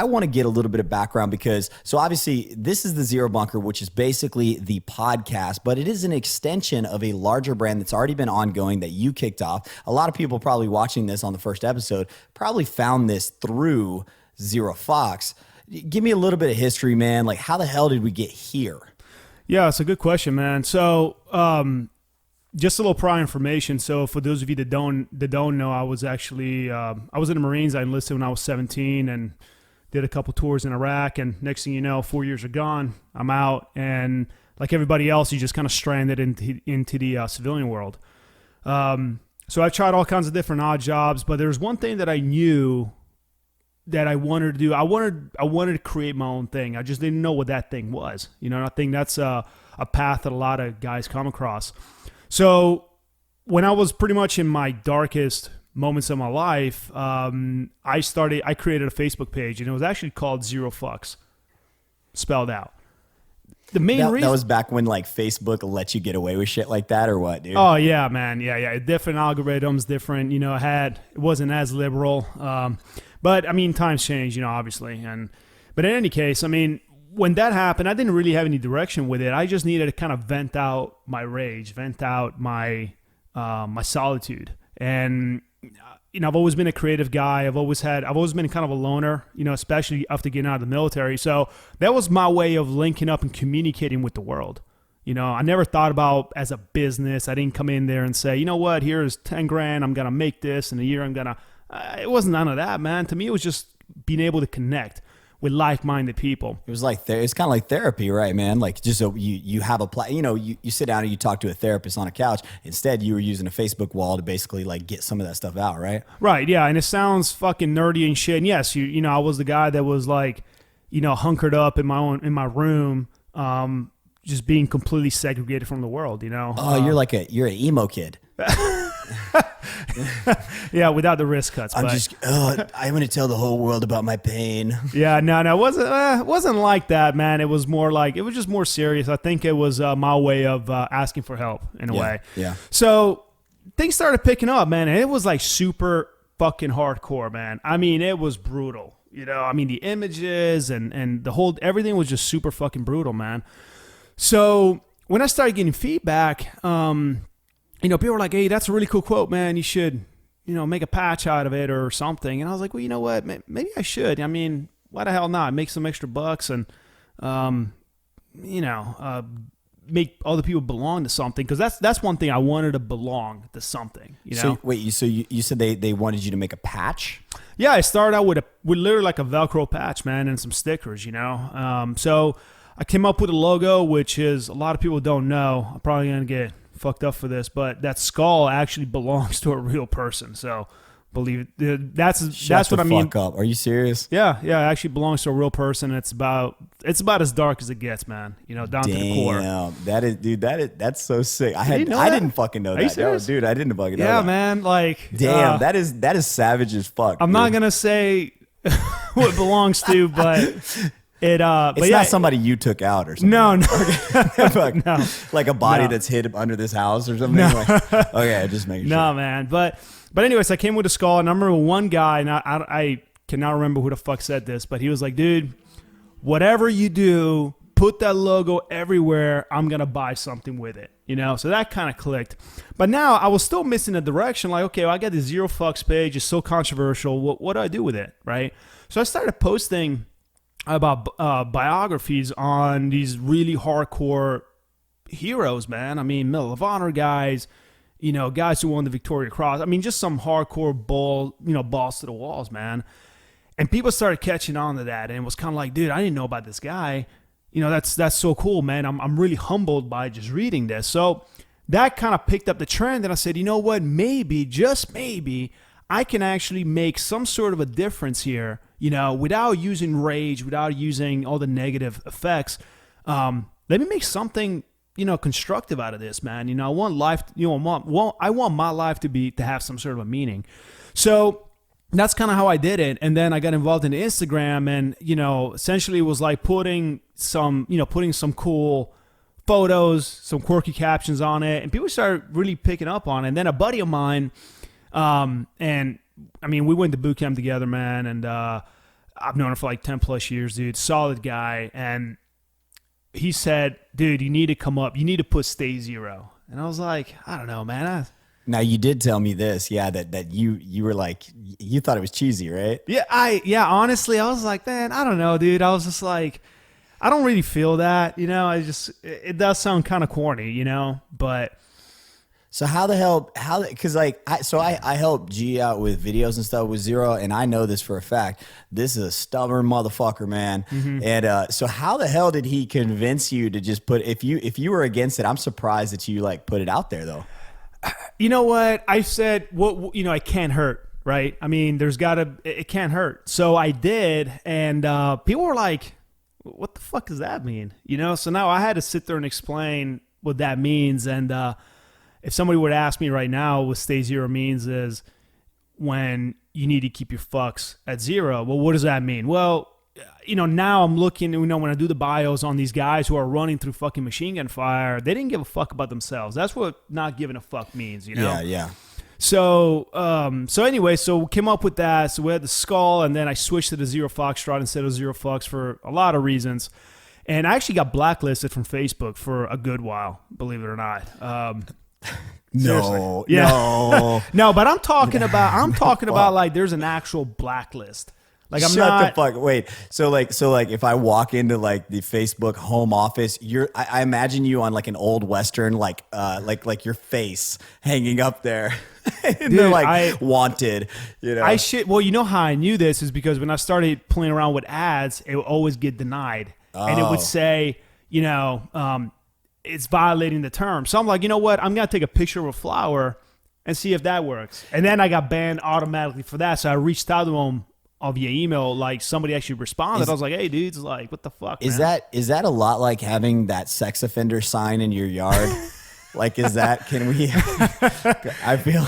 I want to get a little bit of background because, so obviously this is the Zero Bunker, which is basically the podcast, but it is an extension of a larger brand that's already been ongoing that you kicked off. A lot of people probably watching this on the first episode probably found this through Zero Fox. Give me a little bit of history, man. Like, how the hell did we get here? Yeah, it's a good question, man. So, just a little prior information. So, for those of you that don't know, I was actually I was in the Marines. I enlisted when I was 17 and did a couple tours in Iraq. And next thing you know, 4 years are gone. I'm out, and like everybody else, you just kind of stranded into the civilian world. So I tried all kinds of different odd jobs, but there's one thing that I knew that I wanted to do. I wanted to create my own thing. I just didn't know what that thing was. You know, and I think that's a path that a lot of guys come across. So when I was pretty much in my darkest moments of my life, I created a Facebook page, and it was actually called Zero Fucks, spelled out. The main reason that was back when like Facebook let you get away with shit like that, or what, dude? Oh yeah, man, yeah. Different algorithms, different. You know, it wasn't as liberal, but I mean, times change, you know, obviously. But in any case, I mean, when that happened, I didn't really have any direction with it. I just needed to kind of vent out my rage, vent out my my solitude, and you know, I've always been a creative guy. I've always been kind of a loner, you know, especially after getting out of the military. So that was my way of linking up and communicating with the world. You know, I never thought about as a business. I didn't come in there and say, you know what, here's 10 grand. I'm going to make this in a year. It wasn't none of that, man. To me, it was just being able to connect with like-minded people. It was like it's kind of like therapy, right, man? Like, just so you have you sit down and you talk to a therapist on a couch. Instead, you were using a Facebook wall to basically like get some of that stuff out, right? Right, yeah. And it sounds fucking nerdy and shit. And yes, you know, I was the guy that was like, you know, hunkered up in my room, just being completely segregated from the world. You know. Oh, you're an emo kid. Yeah, without the wrist cuts. I'm going to tell the whole world about my pain. Yeah, no, it wasn't like that, man. It was just more serious. I think it was my way of asking for help in a way. Yeah. So things started picking up, man, and it was like super fucking hardcore, man. I mean, it was brutal. You know, I mean, the images and everything was just super fucking brutal, man. So when I started getting feedback, you know, people were like, hey, that's a really cool quote, man. You should, you know, make a patch out of it or something. And I was like, well, you know what? Maybe I should. I mean, why the hell not? Make some extra bucks and, you know, make other people belong to something. Because that's one thing. I wanted to belong to something, you know? So, wait, you said they wanted you to make a patch? Yeah, I started out with literally like a Velcro patch, man, and some stickers, you know? So I came up with a logo, which is, a lot of people don't know. I'm probably going to get fucked up for this, but that skull actually belongs to a real person. So believe it. That's what I mean. Fuck up. Are you serious? Yeah. It actually belongs to a real person. It's about as dark as it gets, man. You know, down to the core. That's so sick. I didn't fucking know that. No, dude, I didn't fucking know that. Yeah, man. Like, damn, that is savage as fuck. I'm not gonna say what it belongs to, but. It's not somebody you took out or something. No. No. Like a body that's hid under this house or something. No. Okay, just making sure. No, man. But anyways, I came with a skull, and I remember one guy, and I cannot remember who the fuck said this, but he was like, dude, whatever you do, put that logo everywhere. I'm going to buy something with it. You know, so that kind of clicked. But now I was still missing a direction. Like, okay, well, I got the Zero Fucks page. It's so controversial. What do I do with it, right? So I started posting about biographies on these really hardcore heroes, man. I mean, Medal of Honor guys, you know, guys who won the Victoria Cross. I mean, just some hardcore balls to the walls, man. And people started catching on to that, and it was kind of like, dude, I didn't know about this guy. You know, that's so cool, man. I'm really humbled by just reading this. So that kind of picked up the trend, and I said, you know what? Maybe, just maybe, I can actually make some sort of a difference here, you know, without using rage, without using all the negative effects. Let me make something, you know, constructive out of this, man. You know, I want life, I want my life to have some sort of a meaning. So that's kind of how I did it. And then I got involved in Instagram, and, you know, essentially it was like putting some cool photos, some quirky captions on it, and people started really picking up on it. And then a buddy of mine, and I mean, we went to boot camp together, man. And I've known him for like 10 plus years, dude. Solid guy. And he said, dude, you need to come up. You need to put Stay Zero. And I was like, I don't know, man. Now you did tell me this, yeah, that you were like, you thought it was cheesy, right? Yeah, honestly, I was like, man, I don't know, dude. I was just like, I don't really feel that, you know. It does sound kind of corny, you know, but. So because like, I help G out with videos and stuff with Zero, and I know this for a fact. This is a stubborn motherfucker, man. Mm-hmm. And so how the hell did he convince you to just put, if you were against it, I'm surprised that you like put it out there though. You know what? I said, it can't hurt, right? I mean, it can't hurt. So I did, and people were like, what the fuck does that mean? You know, so now I had to sit there and explain what that means. And if somebody would ask me right now what Stay Zero means is when you need to keep your fucks at zero. Well, what does that mean? Well, you know, now I'm looking, you know, when I do the bios on these guys who are running through fucking machine gun fire, they didn't give a fuck about themselves. That's what not giving a fuck means, you know? Yeah. So anyway, so we came up with that. So we had the skull, and then I switched to the Zero Foxtrot instead of Zero Fox for a lot of reasons. And I actually got blacklisted from Facebook for a good while, believe it or not. No. No, but I'm talking about like there's an actual blacklist. Like I'm Shut the fuck. Wait. So like if I walk into like the Facebook home office, I imagine you on like an old Western, like your face hanging up there. And dude, they're like wanted, you know. Well, you know how I knew this is because when I started playing around with ads, it would always get denied. And it would say, you know, it's violating the terms. So I'm like, you know what? I'm gonna take a picture of a flower and see if that works. And then I got banned automatically for that. So I reached out to them via email, like somebody actually responded. I was like, hey, dudes, like, what the fuck, man? Is that a lot like having that sex offender sign in your yard? Like, can we, I feel.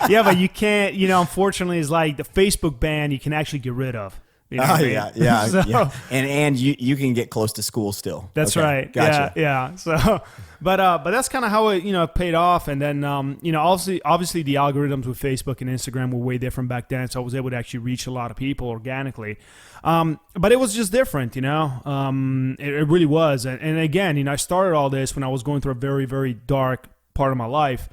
Yeah, but you can't, you know, unfortunately, it's like the Facebook ban you can actually get rid of. You know yeah. So, yeah. And you can get close to school still. That's okay, right. Gotcha. Yeah. So, but that's kind of how it, you know, paid off. And then, you know, obviously the algorithms with Facebook and Instagram were way different back then. So I was able to actually reach a lot of people organically. But it was just different, you know, it really was. And again, you know, I started all this when I was going through a very, very dark part of my life.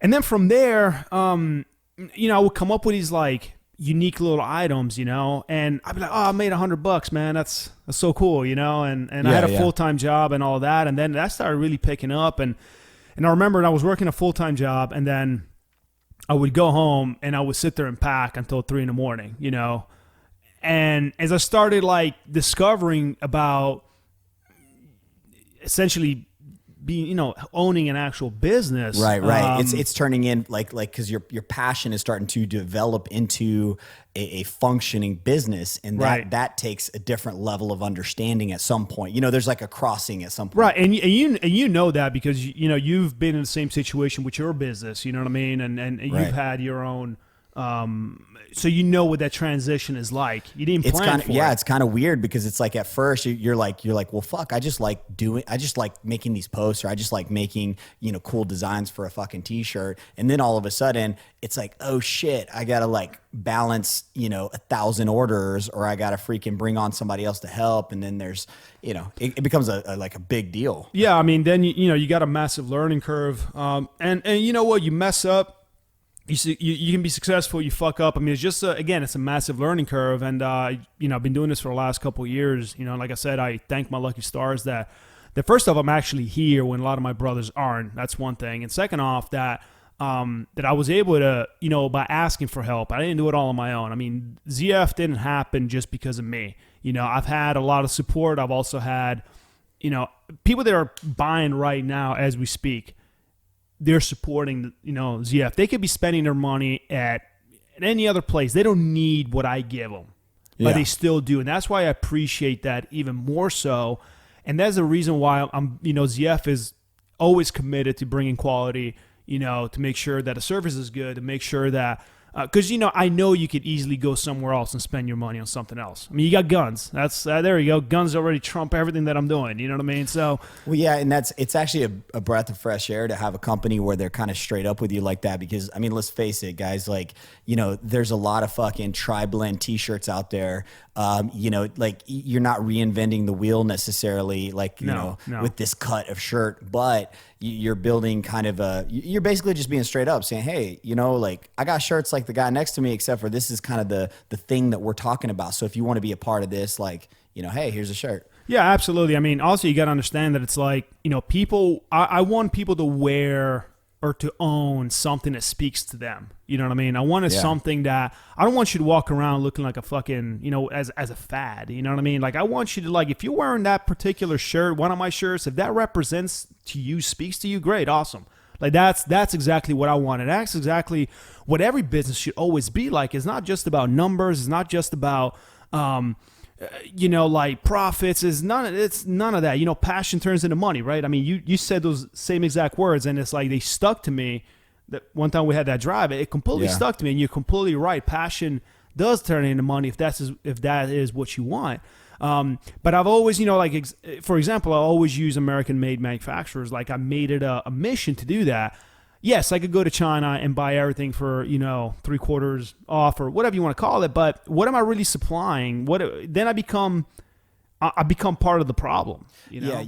And then from there, you know, I would come up with these like unique little items, you know, and I'd be like, oh, I made $100, man. That's so cool, you know, and I had a full-time job and all that. And then that started really picking up. And I remember I was working a full-time job, and then I would go home and I would sit there and pack until 3 a.m, you know. And as I started like discovering about essentially being, you know, owning an actual business. Right. It's turning in like, cause your passion is starting to develop into a functioning business. And that takes a different level of understanding at some point. You know, there's like a crossing at some point. Right. And you know that because, you know, you've been in the same situation with your business, you know what I mean? And you've had your own, so you know what that transition is like. You didn't plan for it. Yeah, it's kind of weird because it's like at first you're like, well, fuck, I just like making these posts, or I just like making, you know, cool designs for a fucking t-shirt. And then all of a sudden it's like, oh shit, I got to like balance, you know, 1,000 orders, or I got to freaking bring on somebody else to help. And then there's, you know, it becomes a big deal. Yeah. I mean, then, you know, you got a massive learning curve. And you know what, you mess up, you can be successful, you fuck up. I mean, it's just, again, it's a massive learning curve. And, you know, I've been doing this for the last couple of years. You know, like I said, I thank my lucky stars that first off, I'm actually here when a lot of my brothers aren't. That's one thing. And second off, that I was able to, you know, by asking for help. I didn't do it all on my own. I mean, ZF didn't happen just because of me. You know, I've had a lot of support. I've also had, you know, people that are buying right now as we speak. They're supporting, you know, ZF. They could be spending their money at any other place. They don't need what I give them, but they still do. And that's why I appreciate that even more so. And that's the reason why you know, ZF is always committed to bringing quality, you know, to make sure that the service is good, to make sure that, Because, I know you could easily go somewhere else and spend your money on something else. I mean, you got guns. That's there you go. Guns already trump everything that I'm doing. You know what I mean? So, well, yeah, and it's actually a breath of fresh air to have a company where they're kind of straight up with you like that. Because I mean, let's face it, guys. Like, there's a lot of fucking tri-blend T-shirts out there. Like you're not reinventing the wheel necessarily. Like No. with this cut of shirt, but you're building kind of you're basically just being straight up saying, hey, like I got shirts like the guy next to me, except for this is kind of the thing that we're talking about. So if you want to be a part of this, like, hey, here's a shirt. Yeah, absolutely. I mean, also you got to understand that it's like, people, I want people to wear or to own something that speaks to them. You know what I mean? I wanted something that, I don't want you to walk around looking like a fucking, as a fad. You know what I mean? Like, I want you to, like, if you're wearing that particular shirt, one of my shirts, if that represents to you, speaks to you, great, awesome. Like, that's exactly what I wanted. That's exactly what every business should always be like. It's not just about numbers. It's not just about, like profits. It's none of that. Passion turns into money, right? I mean, you said those same exact words, and it's like they stuck to me. That one time we had that drive, it completely stuck to me, and you're completely right. Passion does turn into money if that is what you want. But I've always, for example, I always use American-made manufacturers. Like, I made it a mission to do that. Yes, I could go to China and buy everything for, 3/4 off or whatever you want to call it. But what am I really supplying? Then I become part of the problem. Yeah,